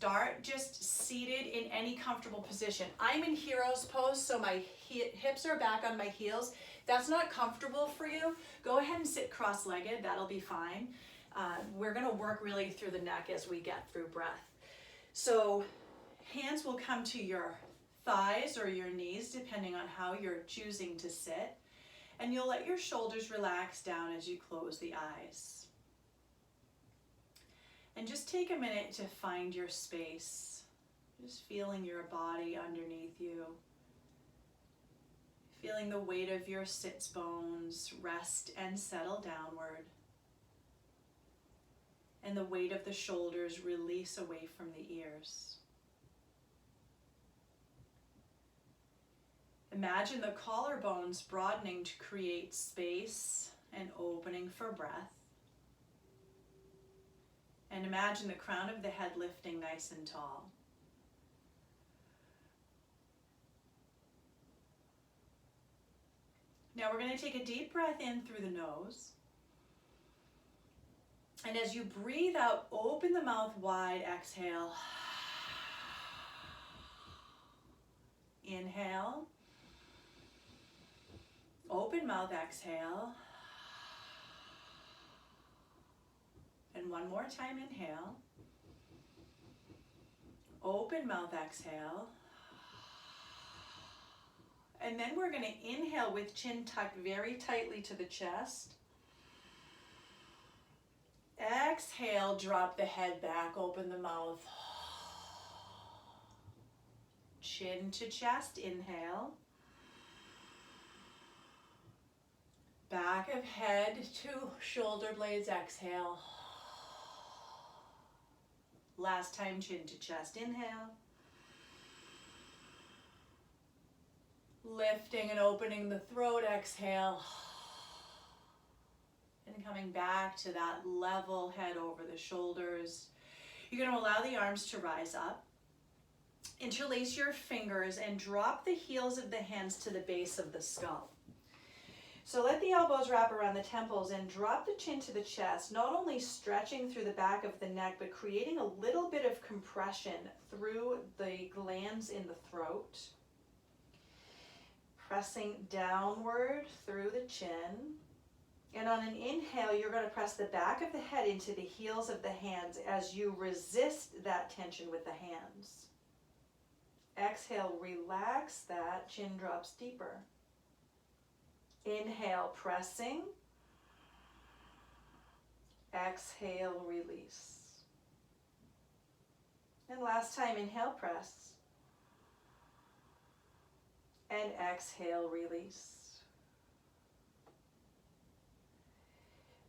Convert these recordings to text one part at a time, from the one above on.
start just seated in any comfortable position. I'm in hero's pose, so my hips are back on my heels. If that's not comfortable for you, go ahead and sit cross-legged, that'll be fine. We're gonna work really through the neck as we get through breath. So hands will come to your thighs or your knees, depending on how you're choosing to sit. And you'll let your shoulders relax down as you close the eyes. And just take a minute to find your space. Just feeling your body underneath you. Feeling the weight of your sits bones rest and settle downward. And the weight of the shoulders release away from the ears. Imagine the collarbones broadening to create space and opening for breath. And imagine the crown of the head lifting nice and tall. Now we're going to take a deep breath in through the nose. And as you breathe out, open the mouth wide, exhale. Inhale. Open mouth, exhale. And one more time, inhale. Open mouth, exhale. And then we're going to inhale with chin tucked very tightly to the chest. Exhale, drop the head back, open the mouth. Chin to chest, inhale. Back of head to shoulder blades, exhale. Last time, chin to chest, inhale. Lifting and opening the throat, exhale. And coming back to that level head over the shoulders. You're going to allow the arms to rise up. Interlace your fingers and drop the heels of the hands to the base of the skull. So let the elbows wrap around the temples and drop the chin to the chest, not only stretching through the back of the neck, but creating a little bit of compression through the glands in the throat. Pressing downward through the chin. And on an inhale, you're going to press the back of the head into the heels of the hands as you resist that tension with the hands. Exhale, relax that, chin drops deeper. Inhale, pressing. Exhale, release. And last time, inhale, press. And exhale, release.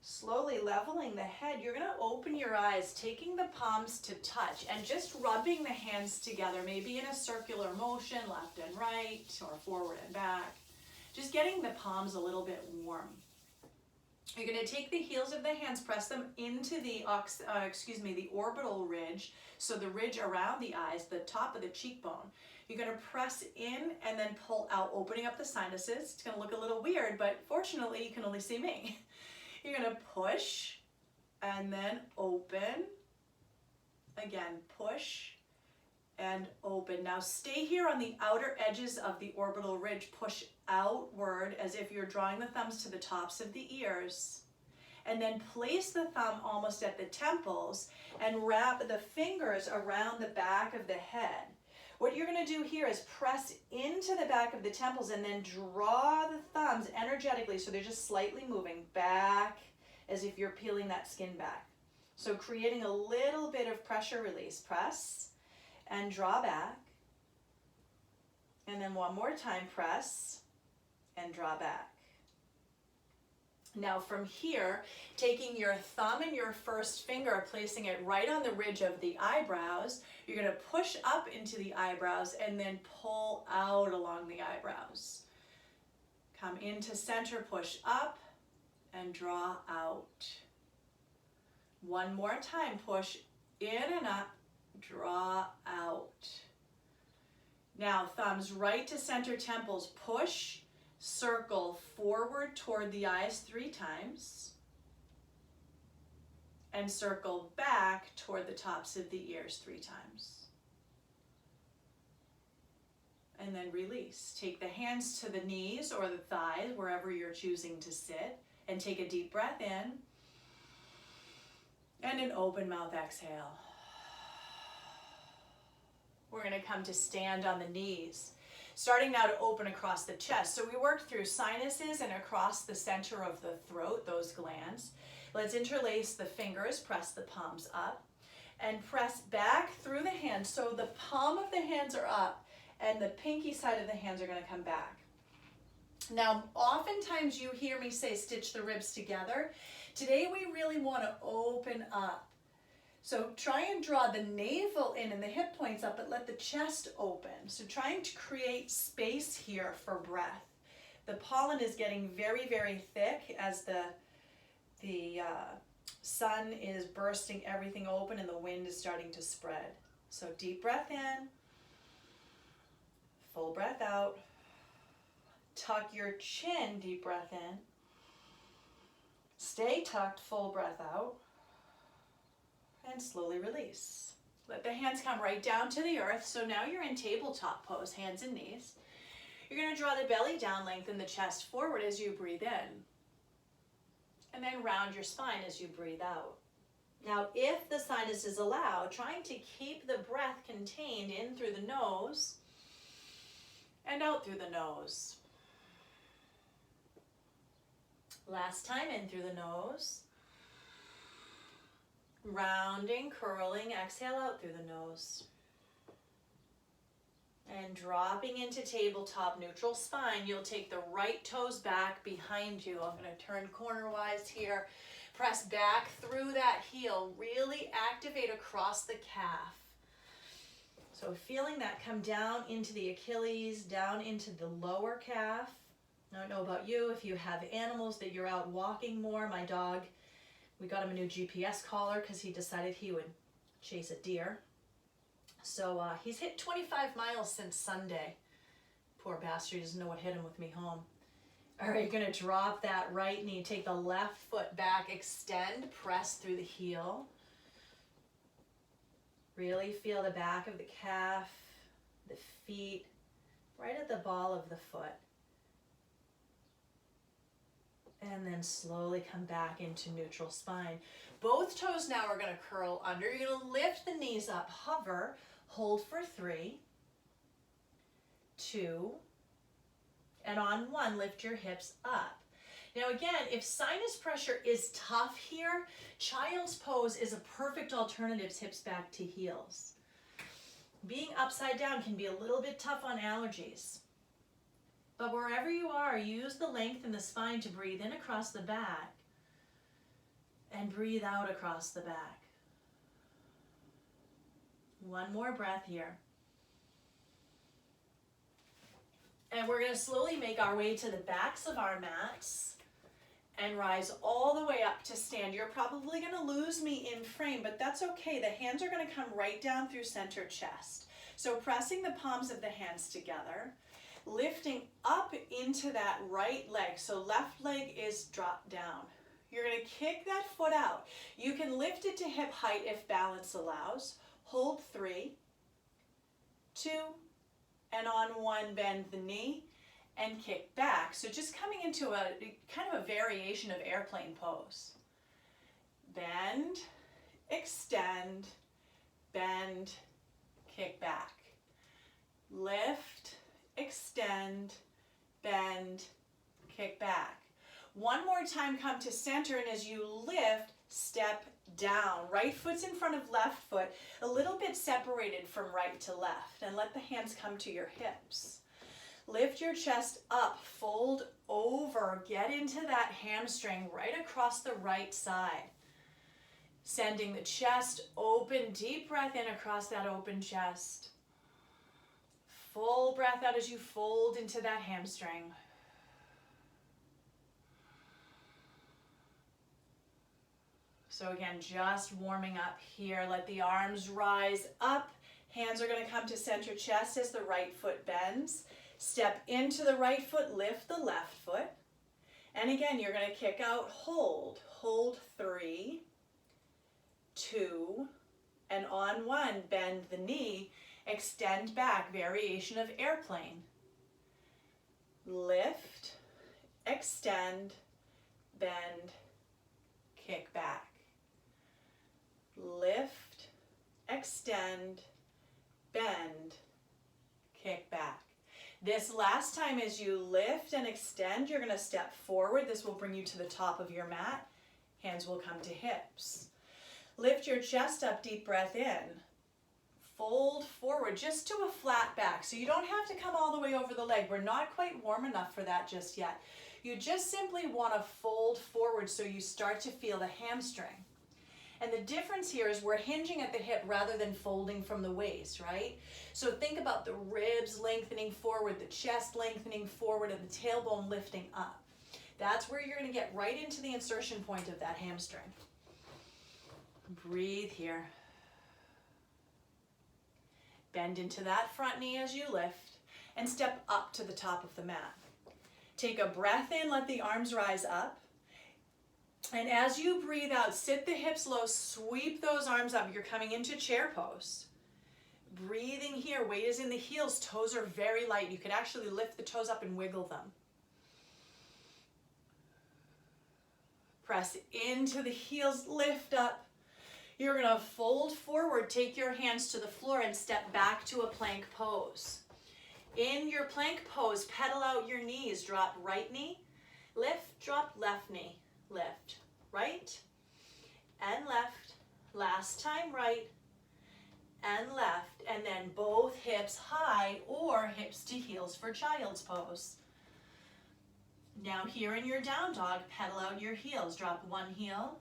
Slowly leveling the head, you're going to open your eyes, taking the palms to touch and just rubbing the hands together, maybe in a circular motion, left and right, or forward and back. Just getting the palms a little bit warm. You're going to take the heels of the hands, press them into the orbital ridge, so the ridge around the eyes, the top of the cheekbone. You're going to press in and then pull out, opening up the sinuses. It's going to look a little weird, but fortunately you can only see me. You're going to push and then open. Again, push and open. Now stay here on the outer edges of the orbital ridge. Push outward as if you're drawing the thumbs to the tops of the ears. And then place the thumb almost at the temples and wrap the fingers around the back of the head. What you're going to do here is press into the back of the temples and then draw the thumbs energetically so they're just slightly moving back as if you're peeling that skin back. So creating a little bit of pressure release. Press and draw back. And then one more time, press and draw back. Now from here, taking your thumb and your first finger, placing it right on the ridge of the eyebrows, you're going to push up into the eyebrows and then pull out along the eyebrows. Come into center, push up and draw out. One more time, push in and up, draw out. Now thumbs right to center temples, push, circle forward toward the eyes 3 times. and circle back toward the tops of the ears 3 times. And then release. Take the hands to the knees or the thighs, wherever you're choosing to sit, and take a deep breath in and an open mouth exhale. We're going to come to stand on the knees. Starting now to open across the chest. So we worked through sinuses and across the center of the throat, those glands. Let's interlace the fingers, press the palms up, and press back through the hands. So the palm of the hands are up, and the pinky side of the hands are going to come back. Now, oftentimes you hear me say stitch the ribs together. Today we really want to open up. So try and draw the navel in and the hip points up, but let the chest open. So trying to create space here for breath. The pollen is getting very, very thick as the sun is bursting everything open and the wind is starting to spread. So deep breath in, full breath out. Tuck your chin, deep breath in. Stay tucked, full breath out. And slowly release. Let the hands come right down to the earth. So now you're in tabletop pose, hands and knees. You're going to draw the belly down, lengthen the chest forward as you breathe in. And then round your spine as you breathe out. Now, if the sinuses allow, trying to keep the breath contained in through the nose and out through the nose. Last time, in through the nose. Rounding, curling, exhale out through the nose. And dropping into tabletop neutral spine, you'll take the right toes back behind you. I'm going to turn corner-wise here. Press back through that heel. Really activate across the calf. So feeling that come down into the Achilles, down into the lower calf. I don't know about you, if you have animals that you're out walking more. My dog, we got him a new GPS collar because he decided he would chase a deer. So he's hit 25 miles since Sunday. Poor bastard, he doesn't know what hit him with me home. All right, you're going to drop that right knee. Take the left foot back, extend, press through the heel. Really feel the back of the calf, the feet, right at the ball of the foot. And then slowly come back into neutral spine. Both toes now are going to curl under. You're going to lift the knees up, hover, hold for 3, 2, and on 1, lift your hips up. Now again, if sinus pressure is tough here, child's pose is a perfect alternative, hips back to heels. Being upside down can be a little bit tough on allergies. But wherever you are, use the length in the spine to breathe in across the back and breathe out across the back. One more breath here. And we're going to slowly make our way to the backs of our mats and rise all the way up to stand. You're probably going to lose me in frame, but that's okay. The hands are going to come right down through center chest. So pressing the palms of the hands together. Lifting up into that right leg. So left leg is dropped down. You're going to kick that foot out. You can lift it to hip height if balance allows. Hold 3, 2, and on 1, bend the knee and kick back. So just coming into a kind of a variation of airplane pose. Bend, extend, bend, kick back. Lift, extend, bend, kick back. One more time, come to center, and as you lift, step down. Right foot's in front of left foot, a little bit separated from right to left, and let the hands come to your hips. Lift your chest up, fold over, get into that hamstring right across the right side. Sending the chest open, deep breath in across that open chest. Full breath out as you fold into that hamstring. So again, just warming up here. Let the arms rise up. Hands are going to come to center chest as the right foot bends. Step into the right foot, lift the left foot. And again, you're going to kick out, hold. Hold 3, 2, and on 1, bend the knee, extend back, variation of airplane. Lift, extend, bend, kick back. Lift, extend, bend, kick back. This last time, as you lift and extend, you're going to step forward. This will bring you to the top of your mat. Hands will come to hips. Lift your chest up, deep breath in. Fold forward just to a flat back. So you don't have to come all the way over the leg. We're not quite warm enough for that just yet. You just simply want to fold forward so you start to feel the hamstring. And the difference here is we're hinging at the hip rather than folding from the waist, right? So think about the ribs lengthening forward, the chest lengthening forward, and the tailbone lifting up. That's where you're going to get right into the insertion point of that hamstring. Breathe here. Bend into that front knee as you lift and step up to the top of the mat. Take a breath in, let the arms rise up. And as you breathe out, sit the hips low, sweep those arms up. You're coming into chair pose. Breathing here, weight is in the heels, toes are very light. You can actually lift the toes up and wiggle them. Press into the heels, lift up. You're gonna fold forward, take your hands to the floor and step back to a plank pose. In your plank pose, pedal out your knees, drop right knee, lift, drop left knee. Lift, right, and left, last time right, and left, and then both hips high or hips to heels for child's pose. Now here in your down dog, pedal out your heels, drop one heel,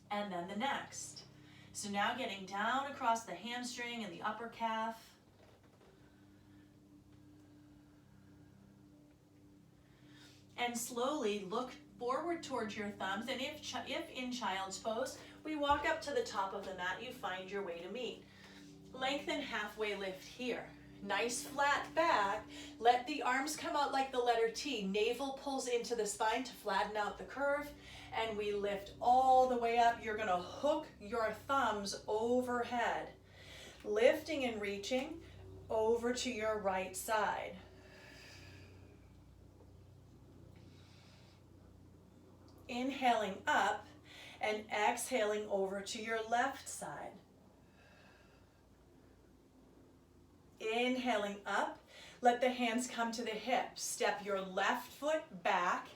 and then the next. So now getting down across the hamstring and the upper calf. And slowly look forward towards your thumbs, and if in child's pose, we walk up to the top of the mat, you find your way to meet. Lengthen halfway lift here. Nice flat back. Let the arms come out like the letter T. Navel pulls into the spine to flatten out the curve, and we lift all the way up. You're gonna hook your thumbs overhead. Lifting and reaching over to your right side. Inhaling up and exhaling over to your left side. Inhaling up, let the hands come to the hips. Step your left foot back,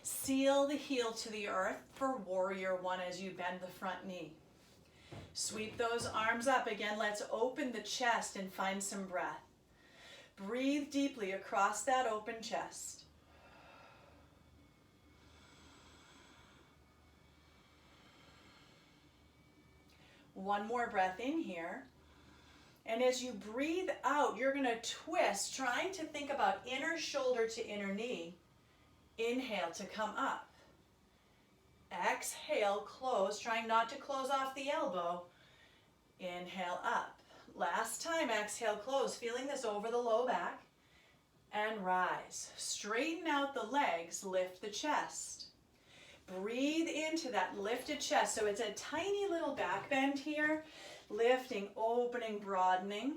seal the heel to the earth for warrior one as you bend the front knee. Sweep those arms up. Again, let's open the chest and find some breath. Breathe deeply across that open chest. One more breath in here. And as you breathe out, you're going to twist, trying to think about inner shoulder to inner knee. Inhale to come up. Exhale, close, trying not to close off the elbow. Inhale up. Last time, exhale, close, feeling this over the low back. And rise. Straighten out the legs, lift the chest. Breathe into that lifted chest. So it's a tiny little back bend here. Lifting, opening, broadening,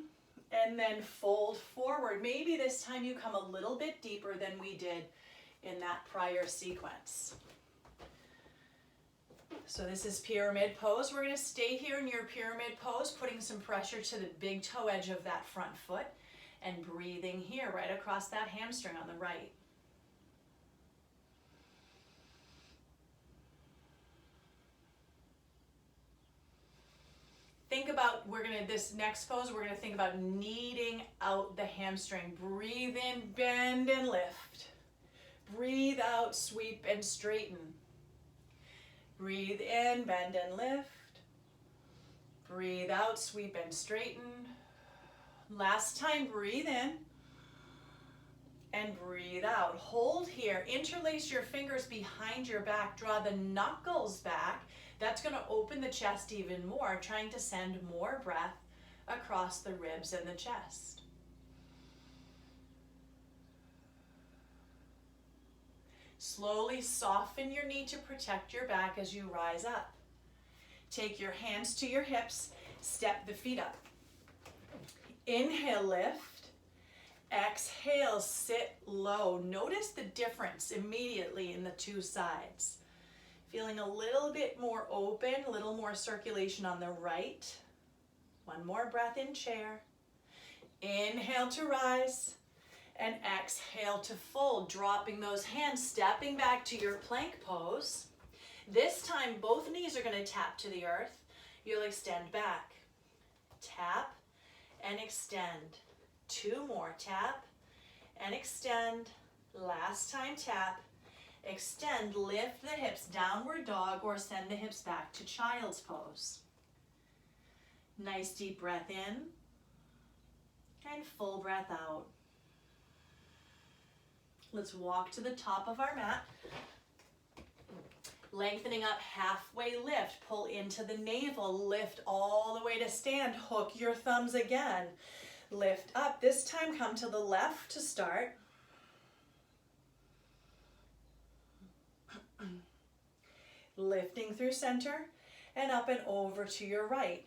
and then fold forward. Maybe this time you come a little bit deeper than we did in that prior sequence. So this is pyramid pose. We're going to stay here in your pyramid pose, putting some pressure to the big toe edge of that front foot and breathing here right across that hamstring on the right. Think about, this next pose, we're gonna think about kneading out the hamstring. Breathe in, bend and lift. Breathe out, sweep and straighten. Breathe in, bend and lift. Breathe out, sweep and straighten. Last time, breathe in and breathe out. Hold here, interlace your fingers behind your back, draw the knuckles back. That's going to open the chest even more, trying to send more breath across the ribs and the chest. Slowly soften your knee to protect your back as you rise up. Take your hands to your hips, step the feet up. Inhale, lift. Exhale, sit low. Notice the difference immediately in the two sides. Feeling a little bit more open, a little more circulation on the right. One more breath in chair. Inhale to rise and exhale to fold, dropping those hands, stepping back to your plank pose. This time, both knees are going to tap to the earth. You'll extend back. Tap and extend. Two more. Tap and extend. Last time, tap. Extend, lift the hips, downward dog, or send the hips back to child's pose. Nice deep breath in and full breath out. Let's walk to the top of our mat. Lengthening up, halfway lift, pull into the navel, lift all the way to stand, hook your thumbs again. Lift up, this time come to the left to start. Lifting through center and up and over to your right.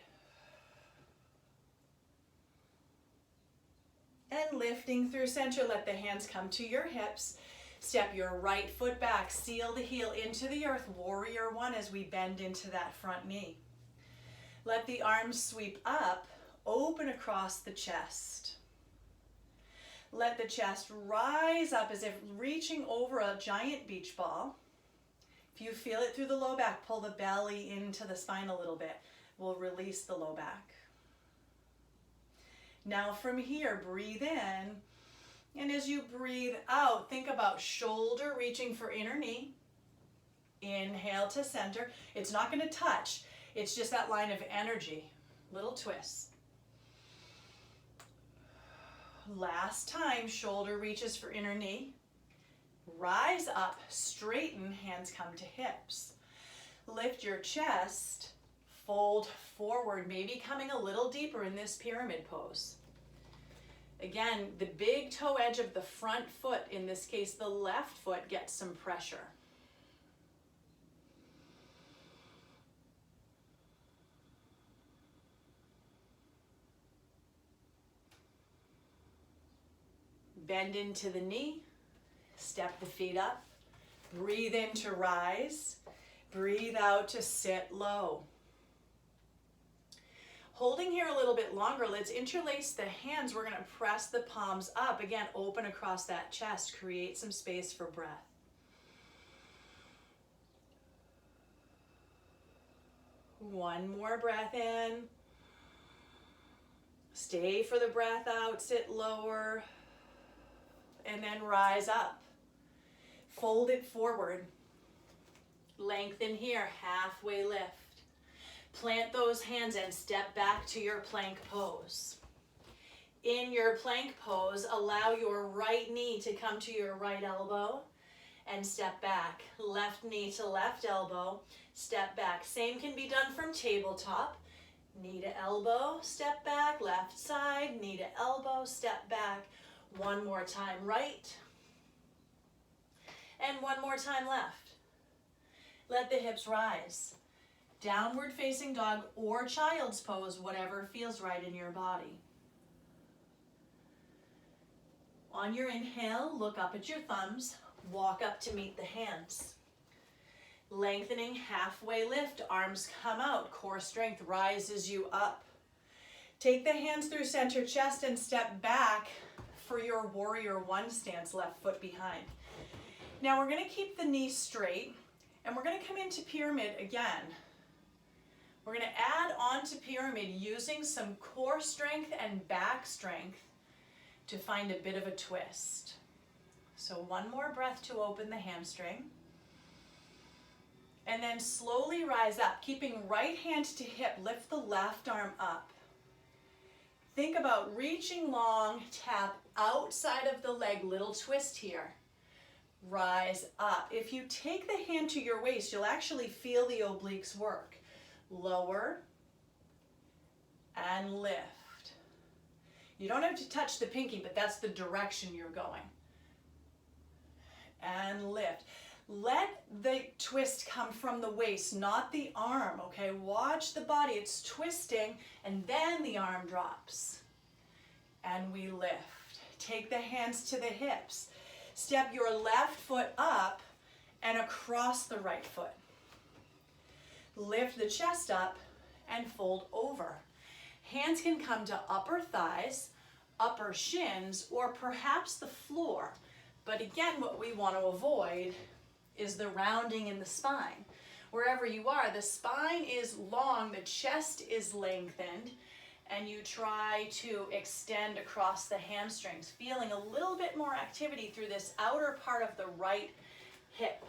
And lifting through center, let the hands come to your hips. Step your right foot back, seal the heel into the earth, warrior one as we bend into that front knee. Let the arms sweep up, open across the chest. Let the chest rise up as if reaching over a giant beach ball. If you feel it through the low back, pull the belly into the spine a little bit. We'll release the low back. Now from here, breathe in. And as you breathe out, think about shoulder reaching for inner knee. Inhale to center. It's not going to touch. It's just that line of energy. Little twist. Last time, shoulder reaches for inner knee. Rise up, straighten, hands come to hips. Lift your chest, fold forward, maybe coming a little deeper in this pyramid pose. Again, the big toe edge of the front foot, in this case the left foot, gets some pressure. Bend into the knee, step the feet up, breathe in to rise, breathe out to sit low. Holding here a little bit longer, let's interlace the hands. We're going to press the palms up. Again, open across that chest. Create some space for breath. One more breath in. Stay for the breath out. Sit lower. And then rise up. Fold it forward. Lengthen here. Halfway lift. Plant those hands and step back to your plank pose. In your plank pose, allow your right knee to come to your right elbow and step back. Left knee to left elbow, step back. Same can be done from tabletop. Knee to elbow, step back. Left side, knee to elbow, step back. One more time right. And one more time left. Let the hips rise. Downward facing dog or child's pose, whatever feels right in your body. On your inhale, look up at your thumbs, walk up to meet the hands. Lengthening, halfway lift, arms come out, core strength rises you up. Take the hands through center chest and step back for your warrior one stance, left foot behind. Now we're going to keep the knees straight and we're going to come into pyramid again. We're going to add on to pyramid using some core strength and back strength to find a bit of a twist. So one more breath to open the hamstring. And then slowly rise up, keeping right hand to hip, lift the left arm up. Think about reaching long, tap outside of the leg, little twist here. Rise up. If you take the hand to your waist, you'll actually feel the obliques work. Lower and lift. You don't have to touch the pinky, but that's the direction you're going. And lift. Let the twist come from the waist, not the arm, okay? Watch the body, it's twisting, and then the arm drops. And we lift. Take the hands to the hips. Step your left foot up and across the right foot. Lift the chest up and fold over. Hands can come to upper thighs, upper shins, or perhaps the floor. But again, what we want to avoid is the rounding in the spine. Wherever you are, the spine is long, the chest is lengthened, and you try to extend across the hamstrings, feeling a little bit more activity through this outer part of the right hip.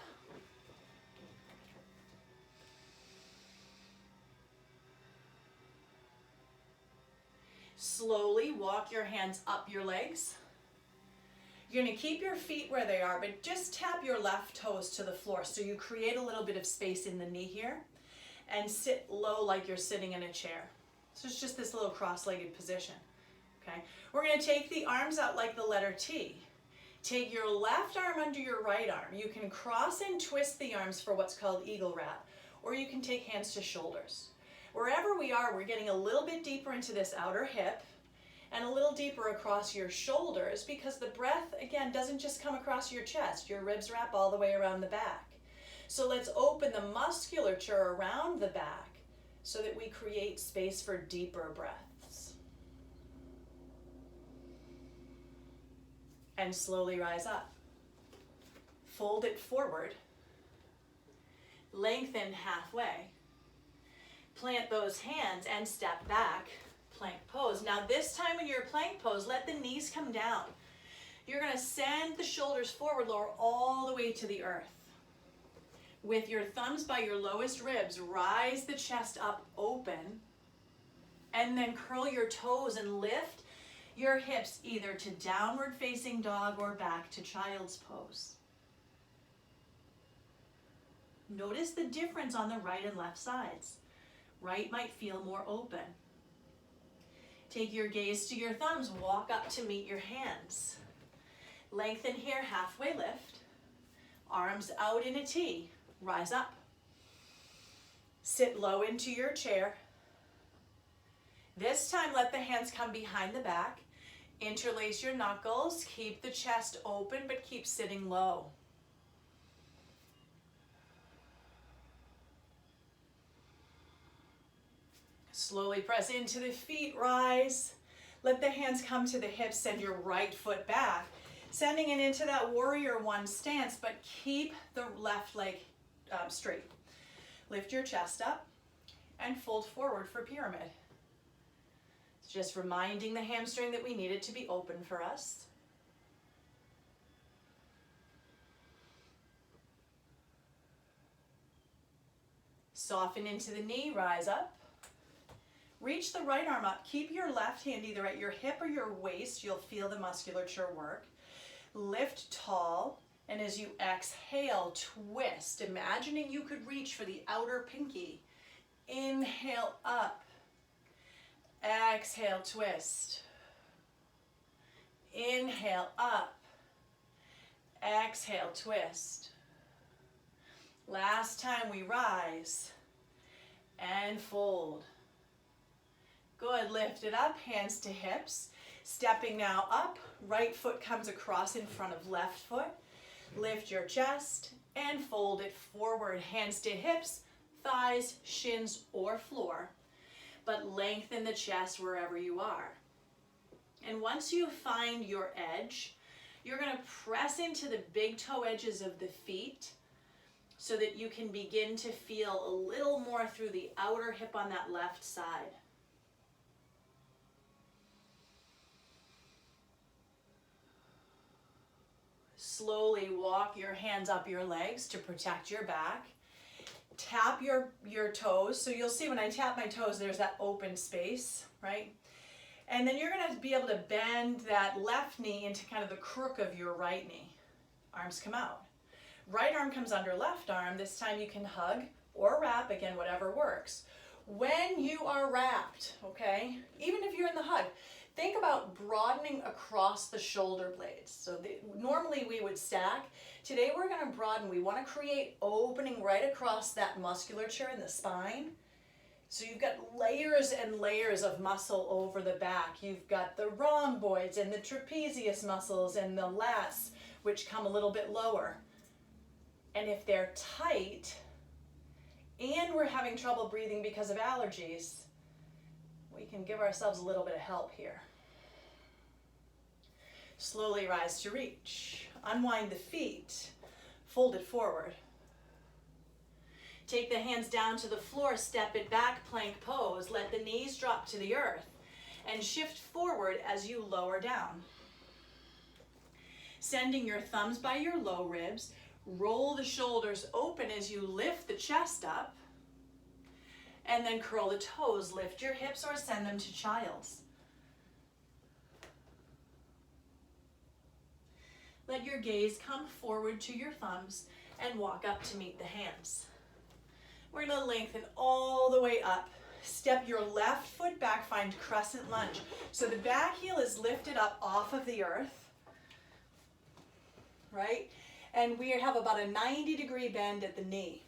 Slowly walk your hands up your legs. You're going to keep your feet where they are, but just tap your left toes to the floor so you create a little bit of space in the knee here, and sit low like you're sitting in a chair. So it's just this little cross-legged position, okay? We're going to take the arms out like the letter T. Take your left arm under your right arm. You can cross and twist the arms for what's called eagle wrap, or you can take hands to shoulders. Wherever we are, we're getting a little bit deeper into this outer hip and a little deeper across your shoulders, because the breath, again, doesn't just come across your chest. Your ribs wrap all the way around the back. So let's open the musculature around the back so that we create space for deeper breaths. And slowly rise up. Fold it forward. Lengthen halfway. Plant those hands and step back. Plank pose. Now this time in your plank pose, let the knees come down. You're going to send the shoulders forward, lower all the way to the earth. With your thumbs by your lowest ribs, rise the chest up open, and then curl your toes and lift your hips either to downward facing dog or back to child's pose. Notice the difference on the right and left sides. Right might feel more open. Take your gaze to your thumbs, walk up to meet your hands. Lengthen here, halfway lift. Arms out in a T, rise up. Sit low into your chair. This time let the hands come behind the back. Interlace your knuckles, keep the chest open, but keep sitting low. Slowly press into the feet, rise. Let the hands come to the hips, send your right foot back. Sending it into that warrior one stance, but keep the left leg straight. Lift your chest up and fold forward for pyramid. It's just reminding the hamstring that we need it to be open for us. Soften into the knee, rise up. Reach the right arm up. Keep your left hand either at your hip or your waist. You'll feel the musculature work. Lift tall, and as you exhale, twist. Imagining you could reach for the outer pinky. Inhale up. Exhale, twist. Inhale up. Exhale, twist. Last time we rise and fold. Good, lift it up, hands to hips. Stepping now up, right foot comes across in front of left foot. Lift your chest and fold it forward. Hands to hips, thighs, shins, or floor. But lengthen the chest wherever you are. And once you find your edge, you're going to press into the big toe edges of the feet so that you can begin to feel a little more through the outer hip on that left side. Slowly walk your hands up your legs to protect your back. Tap your toes. So you'll see when I tap my toes, there's that open space, right? And then you're going to be able to bend that left knee into kind of the crook of your right knee. Arms come out. Right arm comes under left arm. This time you can hug or wrap, again, whatever works. When you are wrapped, okay, even if you're in the hug, Think about broadening across the shoulder blades. So normally we would stack. Today we're going to broaden. We want to create opening right across that musculature in the spine. So you've got layers and layers of muscle over the back. You've got the rhomboids and the trapezius muscles and the lats, which come a little bit lower. And if they're tight and we're having trouble breathing because of allergies, we can give ourselves a little bit of help here. Slowly rise to reach. Unwind the feet. Fold it forward. Take the hands down to the floor, step it back, plank pose. Let the knees drop to the earth and shift forward as you lower down. Sending your thumbs by your low ribs. Roll the shoulders open as you lift the chest up. And then curl the toes. Lift your hips or send them to child's. Let your gaze come forward to your thumbs and walk up to meet the hands. We're going to lengthen all the way up. Step your left foot back, find crescent lunge. So the back heel is lifted up off of the earth, right? And we have about a 90-degree bend at the knee.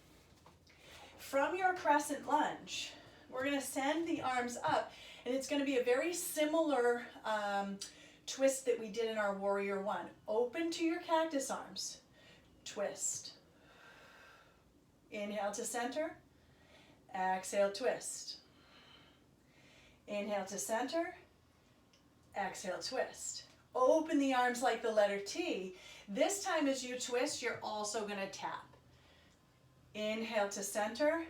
From your crescent lunge, we're going to send the arms up, and it's going to be a very similar twist that we did in our Warrior One. Open to your cactus arms. Twist. Inhale to center. Exhale, twist. Inhale to center. Exhale, twist. Open the arms like the letter T. This time as you twist, you're also going to tap. Inhale to center.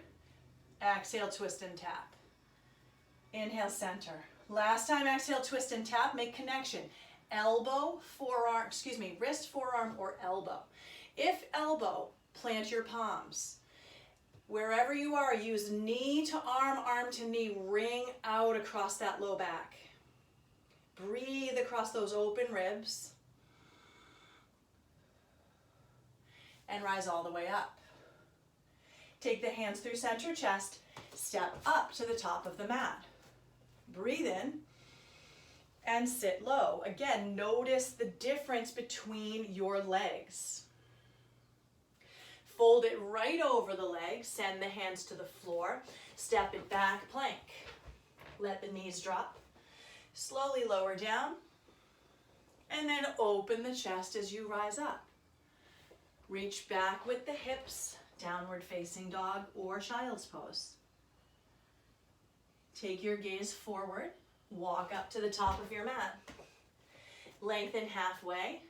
Exhale, twist and tap. Inhale, center. Last time, exhale, twist and tap, make connection. Elbow, forearm, wrist, forearm, or elbow. If elbow, plant your palms. Wherever you are, use knee to arm to knee, ring out across that low back. Breathe across those open ribs. And rise all the way up. Take the hands through center chest, step up to the top of the mat. Breathe in and sit low. Again, notice the difference between your legs. Fold it right over the legs, send the hands to the floor, step it back, plank. Let the knees drop. Slowly lower down, and then open the chest as you rise up. Reach back with the hips, downward facing dog or child's pose. Take your gaze forward, walk up to the top of your mat. Lengthen halfway,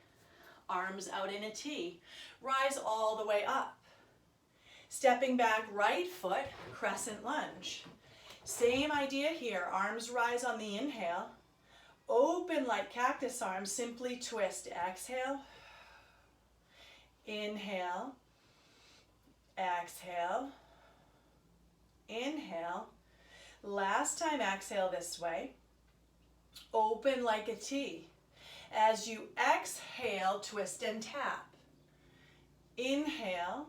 arms out in a T. Rise all the way up. Stepping back, right foot, crescent lunge. Same idea here, arms rise on the inhale. Open like cactus arms, simply twist. Exhale, inhale, exhale, inhale. Last time, exhale this way. Open like a T. As you exhale, twist and tap. Inhale,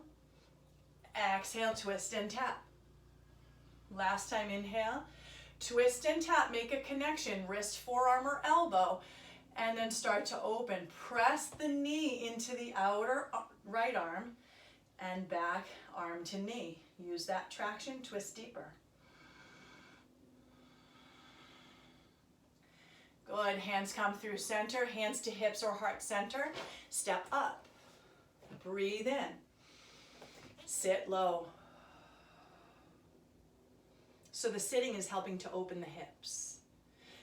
exhale, twist and tap. Last time, inhale, twist and tap, make a connection, wrist, forearm, or elbow, and then start to open. Press the knee into the outer right arm and back arm to knee. Use that traction, twist deeper. Good, hands come through center, hands to hips or heart center. Step up, breathe in, sit low. So the sitting is helping to open the hips.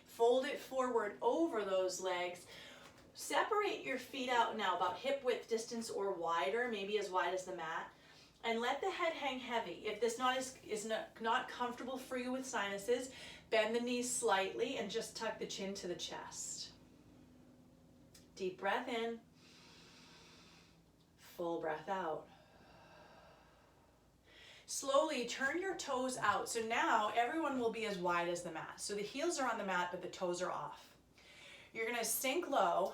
Fold it forward over those legs. Separate your feet out now about hip width distance or wider, maybe as wide as the mat. And let the head hang heavy. If this is not comfortable for you with sinuses, bend the knees slightly and just tuck the chin to the chest. Deep breath in. Full breath out. Slowly turn your toes out. So now everyone will be as wide as the mat. So the heels are on the mat, but the toes are off. You're going to sink low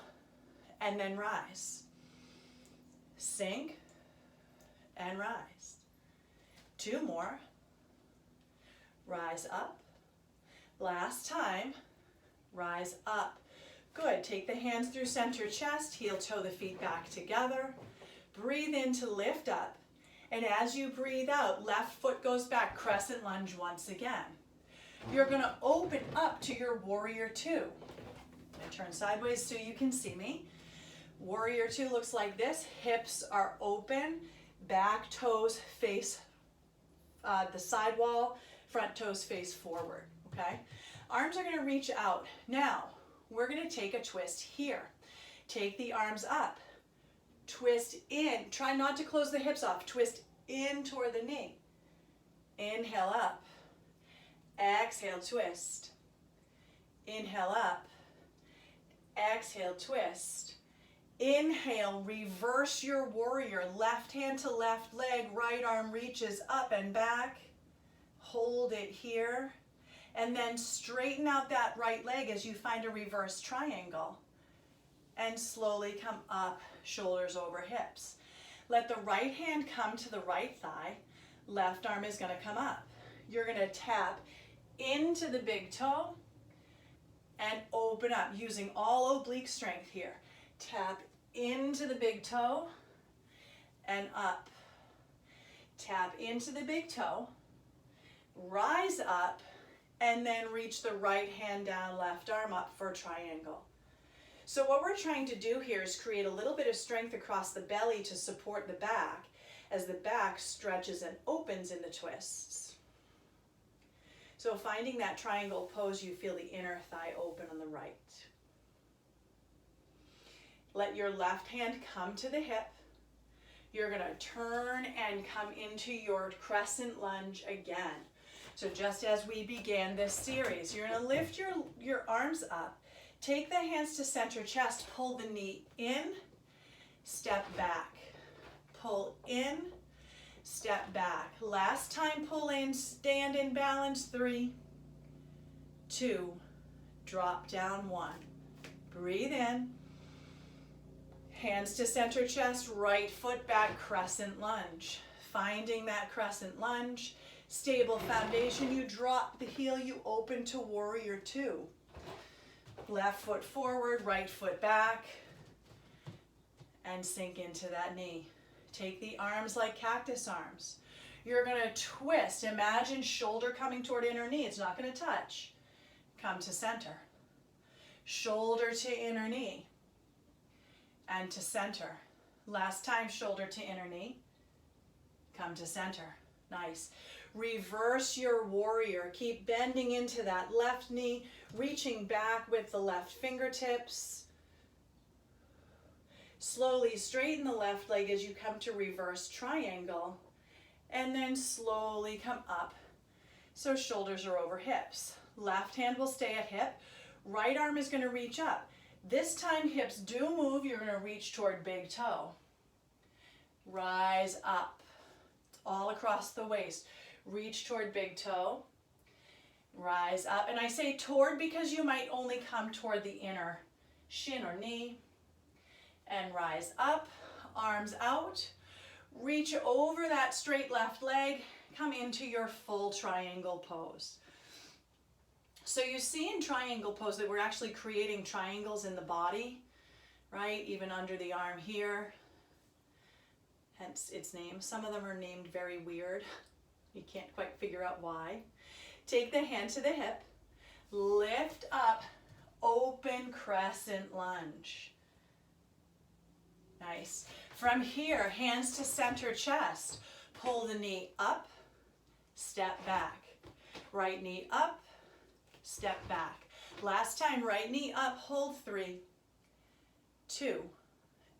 and then rise. Sink and rise. 2 more. Rise up. Last time. rise up. Good, take the hands through center chest, heel toe the feet back together. Breathe in to lift up. And as you breathe out, left foot goes back, crescent lunge once again. You're gonna open up to your warrior two. And turn sideways so you can see me. Warrior two looks like this. Hips are open, back toes face the side wall, front toes face forward, okay? Arms are gonna reach out. Now, we're gonna take a twist here. Take the arms up, twist in. Try not to close the hips off. Twist in toward the knee. Inhale up. Exhale, twist. Inhale up. Exhale, twist. Inhale, reverse your warrior. Left hand to left leg, right arm reaches up and back. Hold it here. And then straighten out that right leg as you find a reverse triangle. And slowly come up, shoulders over hips. Let the right hand come to the right thigh. Left arm is gonna come up. You're gonna tap into the big toe and open up using all oblique strength here. Tap into the big toe and up. Tap into the big toe, rise up, and then reach the right hand down, left arm up for a triangle. So what we're trying to do here is create a little bit of strength across the belly to support the back as the back stretches and opens in the twists. So finding that triangle pose, you feel the inner thigh open on the right. Let your left hand come to the hip. You're gonna turn and come into your crescent lunge again. So just as we began this series, you're gonna lift your arms up, take the hands to center chest, pull the knee in, step back, pull in, step back. Last time, pull in, stand in balance, 3, 2, drop down, 1. Breathe in, hands to center chest, right foot back, crescent lunge. Finding that crescent lunge, stable foundation, you drop the heel, you open to warrior two. Left foot forward, right foot back, and sink into that knee. Take the arms like cactus arms. You're gonna twist. Imagine shoulder coming toward inner knee. It's not gonna touch. Come to center. Shoulder to inner knee. And to center. Last time, shoulder to inner knee. Come to center. Nice. Reverse your warrior. Keep bending into that left knee, reaching back with the left fingertips. Slowly straighten the left leg as you come to reverse triangle, and then slowly come up so shoulders are over hips. Left hand will stay at hip. Right arm is going to reach up. This time hips do move. You're going to reach toward big toe. Rise up. All across the waist. Reach toward big toe. Rise up. And I say toward because you might only come toward the inner shin or knee. And rise up, arms out, reach over that straight left leg, come into your full triangle pose. So you see in triangle pose that we're actually creating triangles in the body, right? Even under the arm here, hence its name. Some of them are named very weird. You can't quite figure out why. Take the hand to the hip, lift up, open crescent lunge. Nice. From here, hands to center chest. Pull the knee up, step back. Right knee up, step back. Last time, right knee up, hold 3, 2,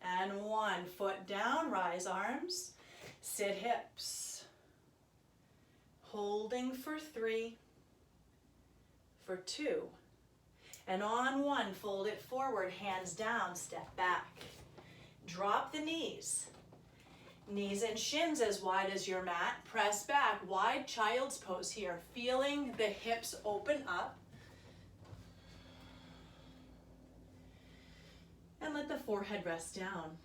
and 1. Foot down, rise arms, sit hips. Holding for 3, for 2, and on 1, fold it forward, hands down, step back. Drop the knees. Knees and shins as wide as your mat. Press back, wide child's pose here. Feeling the hips open up. And let the forehead rest down.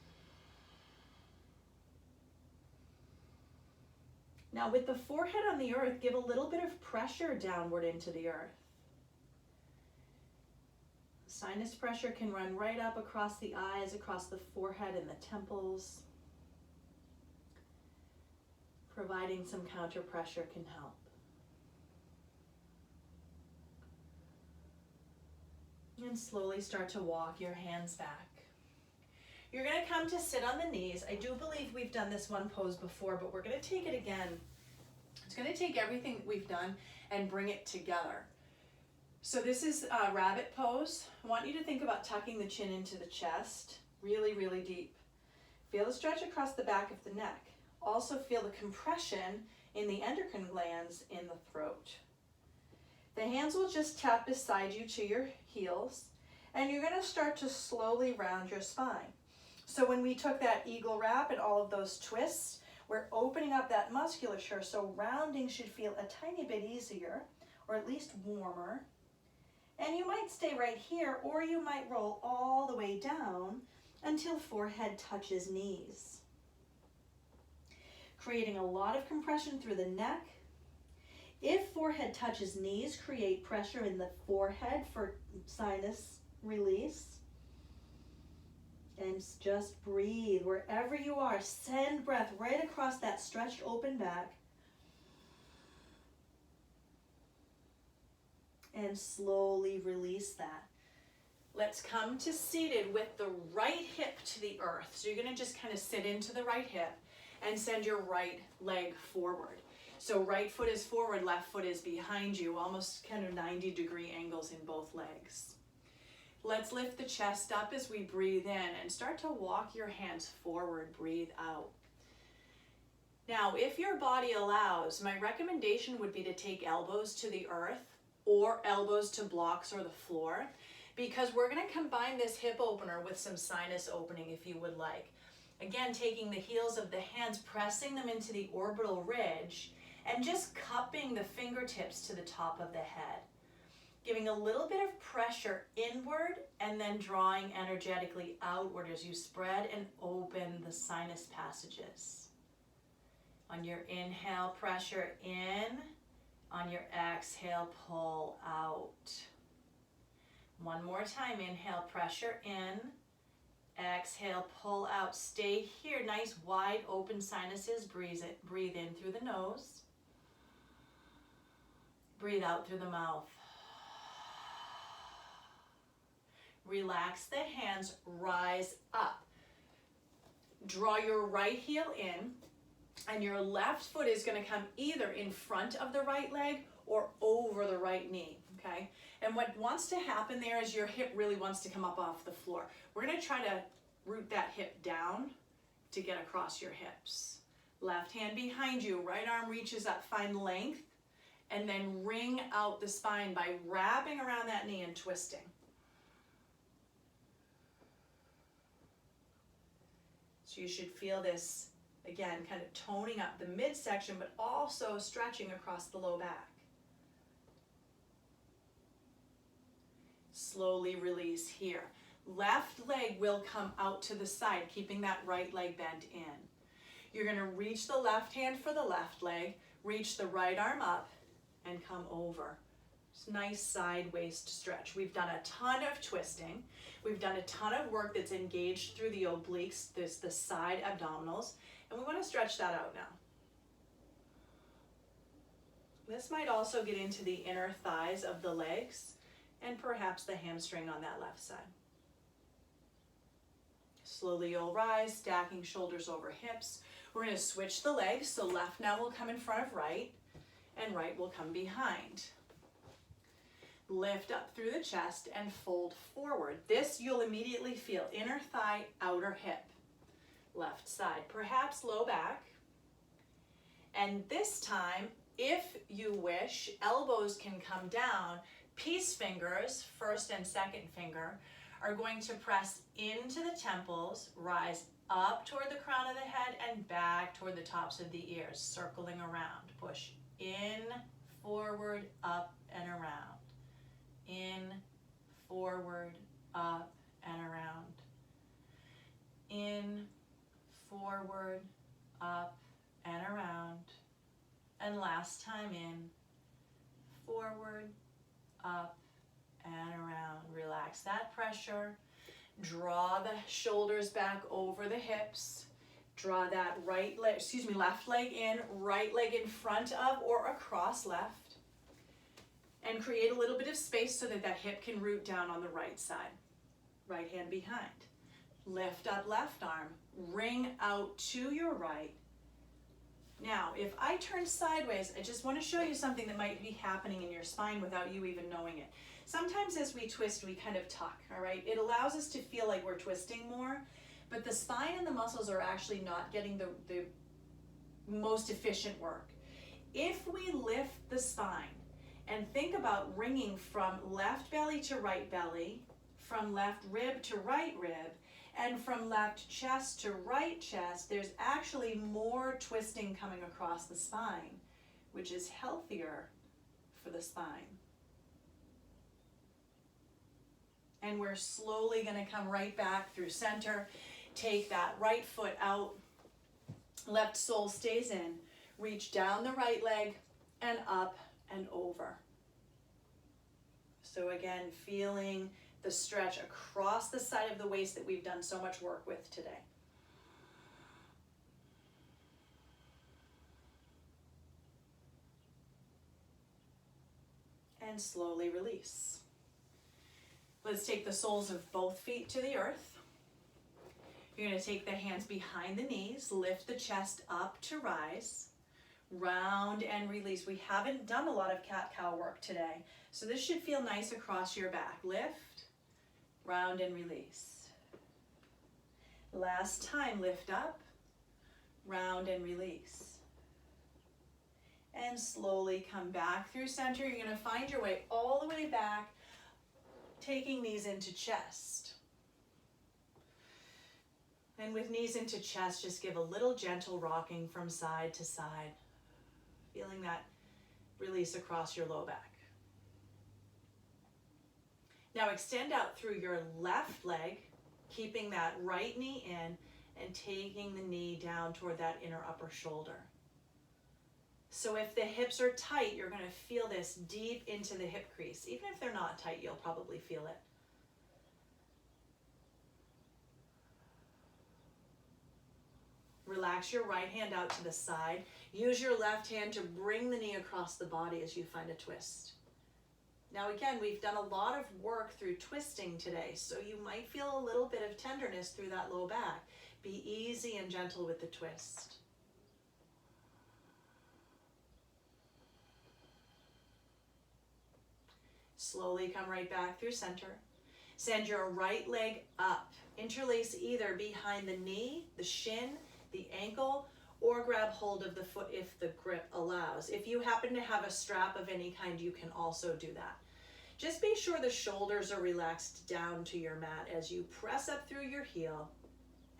Now with the forehead on the earth, give a little bit of pressure downward into the earth. Sinus pressure can run right up across the eyes, across the forehead and the temples. Providing some counter pressure can help. And slowly start to walk your hands back. You're going to come to sit on the knees. I do believe we've done this one pose before, but we're going to take it again. It's going to take everything that we've done and bring it together. So this is a rabbit pose. I want you to think about tucking the chin into the chest, really, really deep. Feel the stretch across the back of the neck. Also feel the compression in the endocrine glands in the throat. The hands will just tap beside you to your heels, and you're going to start to slowly round your spine. So when we took that eagle wrap and all of those twists, we're opening up that musculature, so rounding should feel a tiny bit easier, or at least warmer. And you might stay right here, or you might roll all the way down until forehead touches knees. Creating a lot of compression through the neck. If forehead touches knees, create pressure in the forehead for sinus release. And just breathe wherever you are. Send breath right across that stretched open back. And slowly release that. Let's come to seated with the right hip to the earth. So you're going to just kind of sit into the right hip and send your right leg forward. So right foot is forward, left foot is behind you, almost kind of 90-degree angles in both legs. Let's lift the chest up as we breathe in and start to walk your hands forward, breathe out. Now, if your body allows, my recommendation would be to take elbows to the earth or elbows to blocks or the floor, because we're going to combine this hip opener with some sinus opening if you would like. Again, taking the heels of the hands, pressing them into the orbital ridge, and just cupping the fingertips to the top of the head. Giving a little bit of pressure inward and then drawing energetically outward as you spread and open the sinus passages. On your inhale, pressure in. On your exhale, pull out. One more time, inhale, pressure in. Exhale, pull out. Stay here, nice wide open sinuses. Breathe in through the nose. Breathe out through the mouth. Relax the hands, rise up. Draw your right heel in, and your left foot is going to come either in front of the right leg or over the right knee, okay? And what wants to happen there is your hip really wants to come up off the floor. We're going to try to root that hip down to get across your hips. Left hand behind you, right arm reaches up, find length, and then wring out the spine by wrapping around that knee and twisting. So you should feel this, again, kind of toning up the midsection, but also stretching across the low back. Slowly release here. Left leg will come out to the side, keeping that right leg bent in. You're going to reach the left hand for the left leg, reach the right arm up, and come over. It's a nice side waist stretch. We've done a ton of twisting. We've done a ton of work that's engaged through the obliques, the side abdominals, and we want to stretch that out now. This might also get into the inner thighs of the legs and perhaps the hamstring on that left side. Slowly you'll rise, stacking shoulders over hips. We're going to switch the legs, so left now will come in front of right, and right will come behind. Lift up through the chest and fold forward. This you'll immediately feel inner thigh, outer hip. Left side, perhaps low back. And this time, if you wish, elbows can come down. Peace fingers, first and second finger, are going to press into the temples, rise up toward the crown of the head and back toward the tops of the ears, circling around. Push in, forward, up, and around. In, forward, up, and around. In, forward, up, and around. And last time in, forward, up, and around. Relax that pressure. Draw the shoulders back over the hips. Draw that left leg in, right leg in front of or across left. And create a little bit of space so that that hip can root down on the right side. Right hand behind. Lift up left arm. Ring out to your right. Now, if I turn sideways, I just want to show you something that might be happening in your spine without you even knowing it. Sometimes as we twist, we kind of tuck, all right? It allows us to feel like we're twisting more, but the spine and the muscles are actually not getting the most efficient work. If we lift the spine and think about ringing from left belly to right belly, from left rib to right rib, and from left chest to right chest, there's actually more twisting coming across the spine, which is healthier for the spine. And we're slowly going to come right back through center. Take that right foot out. Left sole stays in. Reach down the right leg and up and over. So again, feeling the stretch across the side of the waist that we've done so much work with today. And slowly release. Let's take the soles of both feet to the earth. You're going to take the hands behind the knees, lift the chest up to rise, round and release. We haven't done a lot of cat-cow work today, so this should feel nice across your back. Lift, round and release. Last time, lift up, round and release. And slowly come back through center. You're going to find your way all the way back, taking knees into chest. And with knees into chest, just give a little gentle rocking from side to side, feeling that release across your low back. Now extend out through your left leg, keeping that right knee in and taking the knee down toward that inner upper shoulder. So if the hips are tight, you're going to feel this deep into the hip crease. Even if they're not tight, you'll probably feel it. Relax your right hand out to the side. Use your left hand to bring the knee across the body as you find a twist. Now again, we've done a lot of work through twisting today, so you might feel a little bit of tenderness through that low back. Be easy and gentle with the twist. Slowly come right back through center. Send your right leg up. Interlace either behind the knee, the shin, the ankle, or grab hold of the foot if the grip allows. If you happen to have a strap of any kind, you can also do that. Just be sure the shoulders are relaxed down to your mat as you press up through your heel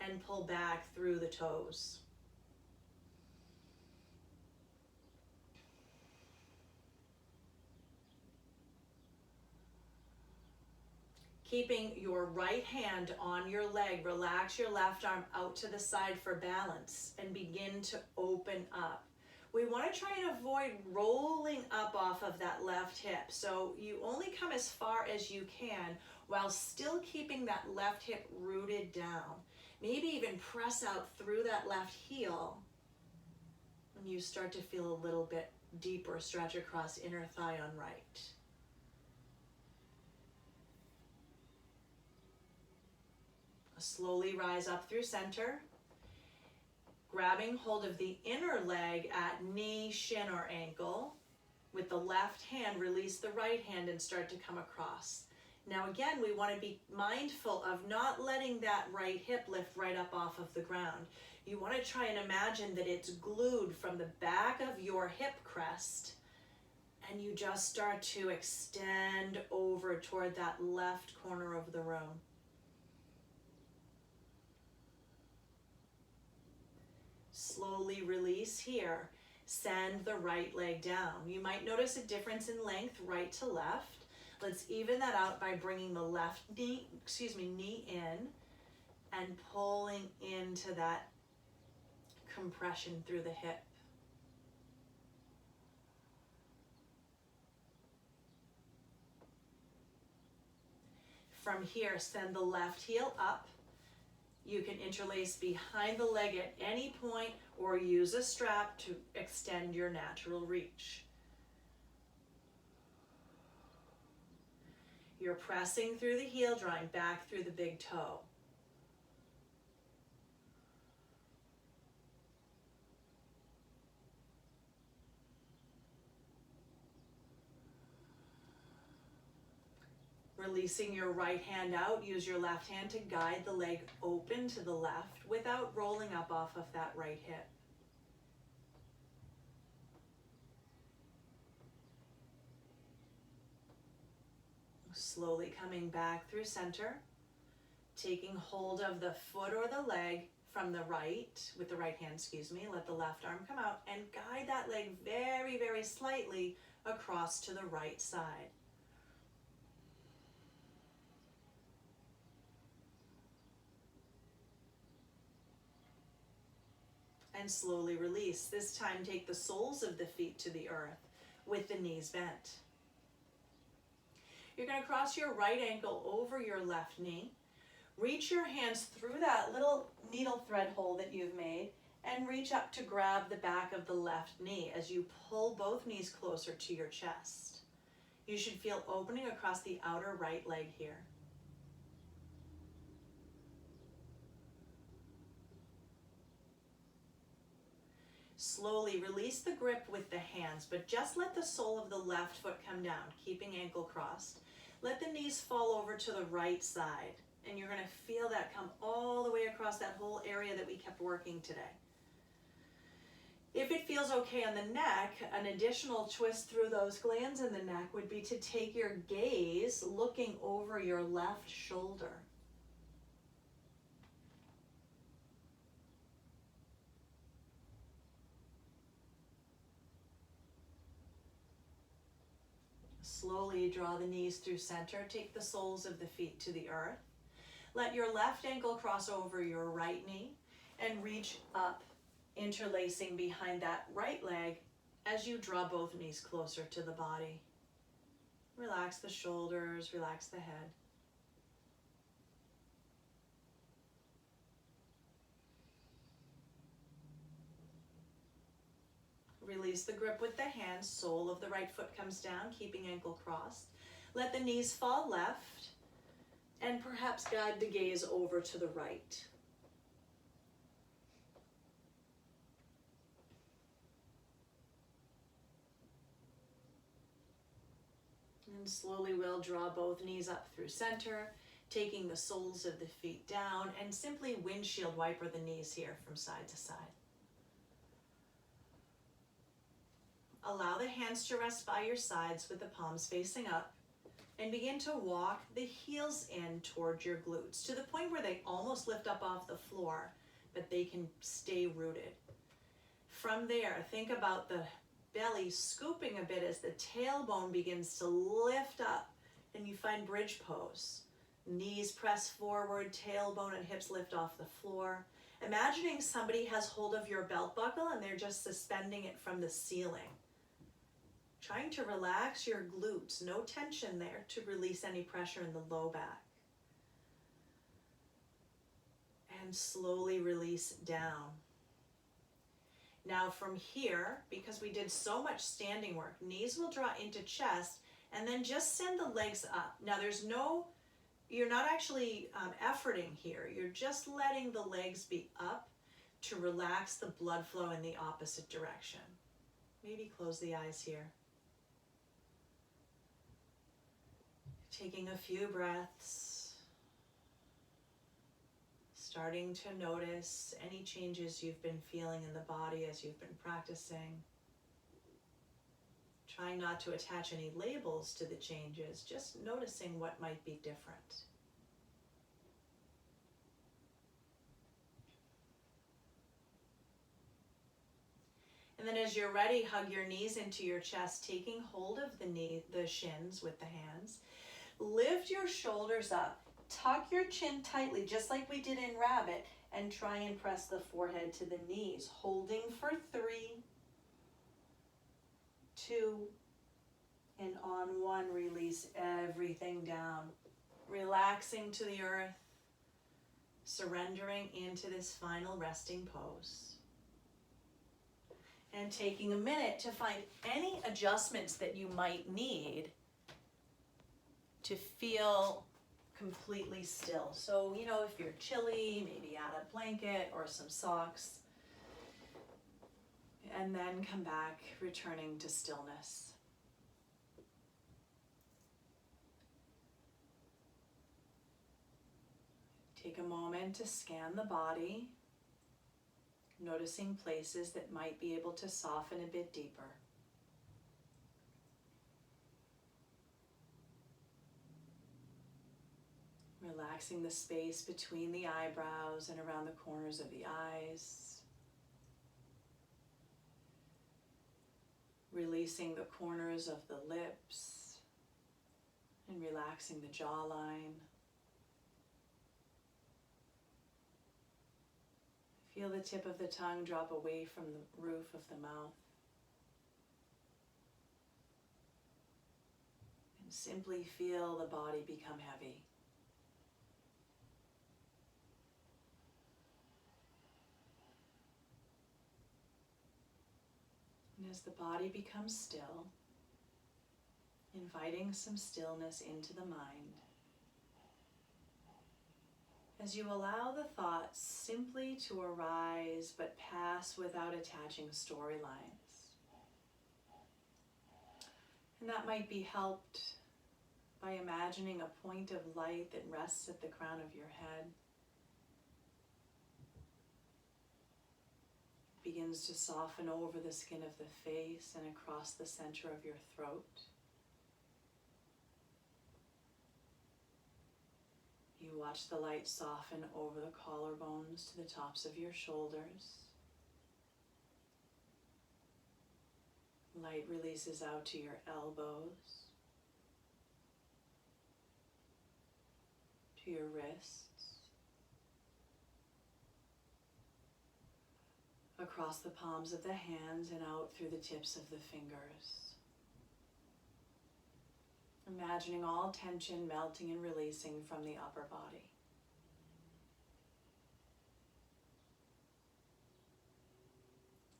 and pull back through the toes. Keeping your right hand on your leg, relax your left arm out to the side for balance and begin to open up. We want to try and avoid rolling up off of that left hip. So you only come as far as you can while still keeping that left hip rooted down. Maybe even press out through that left heel when you start to feel a little bit deeper stretch across inner thigh on right. Slowly rise up through center, grabbing hold of the inner leg at knee, shin, or ankle. With the left hand, release the right hand and start to come across. Now again, we want to be mindful of not letting that right hip lift right up off of the ground. You want to try and imagine that it's glued from the back of your hip crest, and you just start to extend over toward that left corner of the room. Slowly release here. Send the right leg down. You might notice a difference in length right to left. Let's even that out by bringing the left knee in and pulling into that compression through the hip. From here, send the left heel up. You can interlace behind the leg at any point or use a strap to extend your natural reach. You're pressing through the heel, drawing back through the big toe. Releasing your right hand out, use your left hand to guide the leg open to the left without rolling up off of that right hip. Slowly coming back through center, taking hold of the foot or the leg from the right, with the right hand, let the left arm come out and guide that leg very, very slightly across to the right side. And slowly release. This time take the soles of the feet to the earth with the knees bent. You're going to cross your right ankle over your left knee. Reach your hands through that little needle thread hole that you've made and reach up to grab the back of the left knee as you pull both knees closer to your chest. You should feel opening across the outer right leg here. Slowly release the grip with the hands, but just let the sole of the left foot come down, keeping ankle crossed. Let the knees fall over to the right side, and you're going to feel that come all the way across that whole area that we kept working today. If it feels okay on the neck, an additional twist through those glands in the neck would be to take your gaze looking over your left shoulder. Slowly draw the knees through center. Take the soles of the feet to the earth. Let your left ankle cross over your right knee and reach up, interlacing behind that right leg as you draw both knees closer to the body. Relax the shoulders, relax the head. Release the grip with the hands. Sole of the right foot comes down, keeping ankle crossed. Let the knees fall left, and perhaps guide the gaze over to the right. And slowly we'll draw both knees up through center, taking the soles of the feet down, and simply windshield wiper the knees here from side to side. Allow the hands to rest by your sides with the palms facing up, and begin to walk the heels in towards your glutes to the point where they almost lift up off the floor, but they can stay rooted. From there, think about the belly scooping a bit as the tailbone begins to lift up and you find bridge pose. Knees press forward, tailbone and hips lift off the floor. Imagining somebody has hold of your belt buckle and they're just suspending it from the ceiling. Trying to relax your glutes, no tension there to release any pressure in the low back. And slowly release down. Now from here, because we did so much standing work, knees will draw into chest and then just send the legs up. Now you're not actually efforting here. You're just letting the legs be up to relax the blood flow in the opposite direction. Maybe close the eyes here. Taking a few breaths, starting to notice any changes you've been feeling in the body as you've been practicing. Trying not to attach any labels to the changes, just noticing what might be different. And then as you're ready, hug your knees into your chest, taking hold of the shins with the hands. Lift your shoulders up, tuck your chin tightly, just like we did in rabbit, and try and press the forehead to the knees, holding for 3, 2, and on 1, release everything down. relaxing to the earth, surrendering into this final resting pose. And taking a minute to find any adjustments that you might need to feel completely still. So, if you're chilly, maybe add a blanket or some socks. And then come back, returning to stillness. Take a moment to scan the body, noticing places that might be able to soften a bit deeper. Relaxing the space between the eyebrows and around the corners of the eyes. Releasing the corners of the lips and relaxing the jawline. Feel the tip of the tongue drop away from the roof of the mouth. And simply feel the body become heavy. And as the body becomes still, inviting some stillness into the mind. As you allow the thoughts simply to arise but pass without attaching storylines. And that might be helped by imagining a point of light that rests at the crown of your head. Begins to soften over the skin of the face and across the center of your throat. You watch the light soften over the collarbones to the tops of your shoulders. Light releases out to your elbows, to your wrists, across the palms of the hands and out through the tips of the fingers. Imagining all tension melting and releasing from the upper body.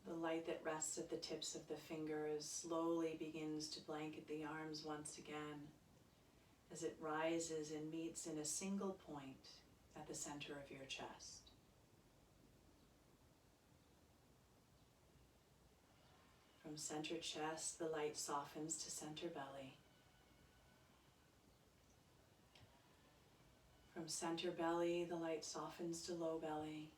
The light that rests at the tips of the fingers slowly begins to blanket the arms once again as it rises and meets in a single point at the center of your chest. From center chest, the light softens to center belly. From center belly, the light softens to low belly.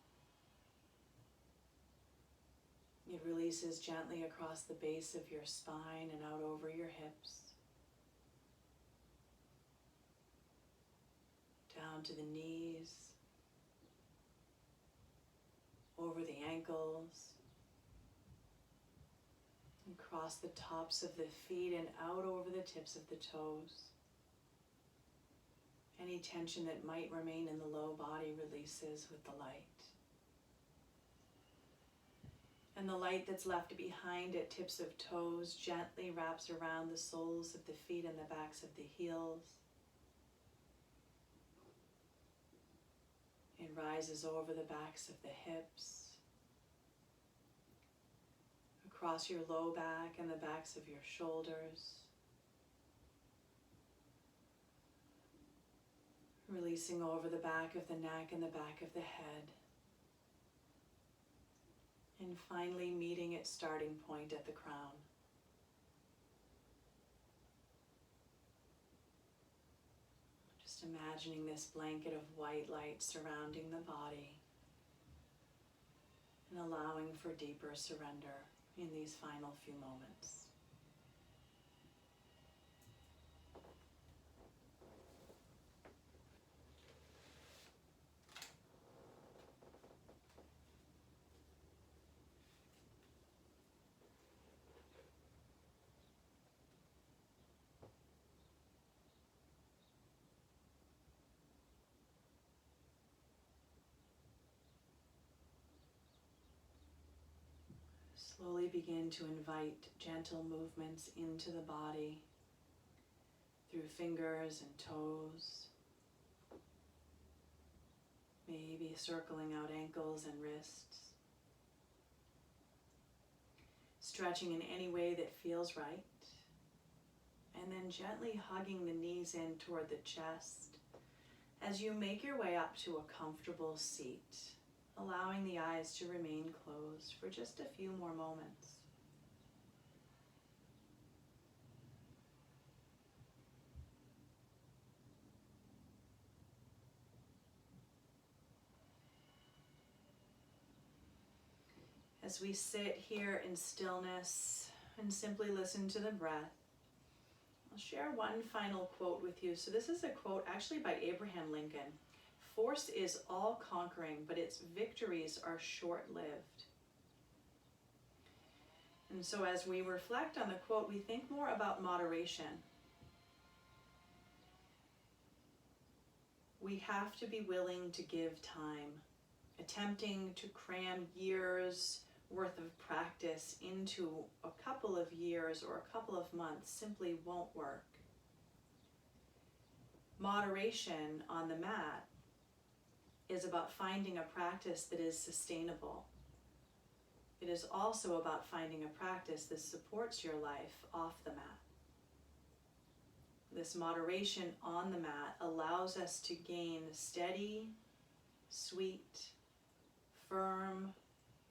It releases gently across the base of your spine and out over your hips. Down to the knees, over the ankles, and across the tops of the feet and out over the tips of the toes. Any tension that might remain in the low body releases with the light. And the light that's left behind at tips of toes gently wraps around the soles of the feet and the backs of the heels. It rises over the backs of the hips, across your low back and the backs of your shoulders. Releasing over the back of the neck and the back of the head. And finally meeting its starting point at the crown. Just imagining this blanket of white light surrounding the body and allowing for deeper surrender in these final few moments. Slowly begin to invite gentle movements into the body through fingers and toes, circling out ankles and wrists. Stretching in any way that feels right. And then gently hugging the knees in toward the chest as you make your way up to a comfortable seat, allowing the eyes to remain closed for just a few more moments. As we sit here in stillness and simply listen to the breath, I'll share one final quote with you. So this is a quote actually by Abraham Lincoln. Force is all conquering, but its victories are short-lived. And so as we reflect on the quote, we think more about moderation. We have to be willing to give time. Attempting to cram years worth of practice into a couple of years or a couple of months simply won't work. Moderation on the mat is about finding a practice that is sustainable. It is also about finding a practice that supports your life off the mat. This moderation on the mat allows us to gain steady, sweet, firm,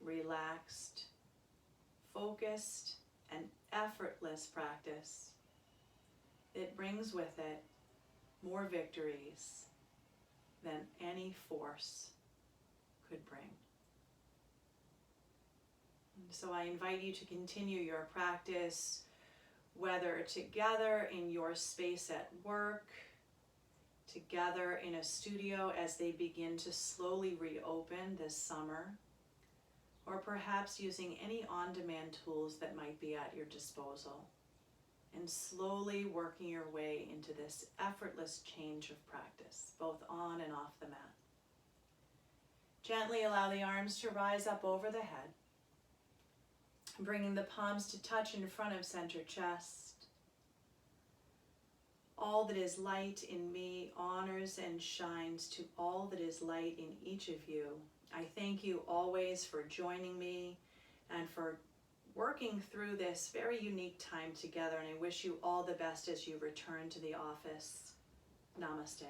relaxed, focused, and effortless practice that brings with it more victories than any force could bring. And so I invite you to continue your practice, whether together in your space at work, together in a studio as they begin to slowly reopen this summer, or perhaps using any on-demand tools that might be at your disposal, and slowly working your way into this effortless change of practice, both on and off the mat. Gently allow the arms to rise up over the head, bringing the palms to touch in front of center chest. All that is light in me honors and shines to all that is light in each of you. I thank you always for joining me and for working through this very unique time together, and I wish you all the best as you return to the office. Namaste.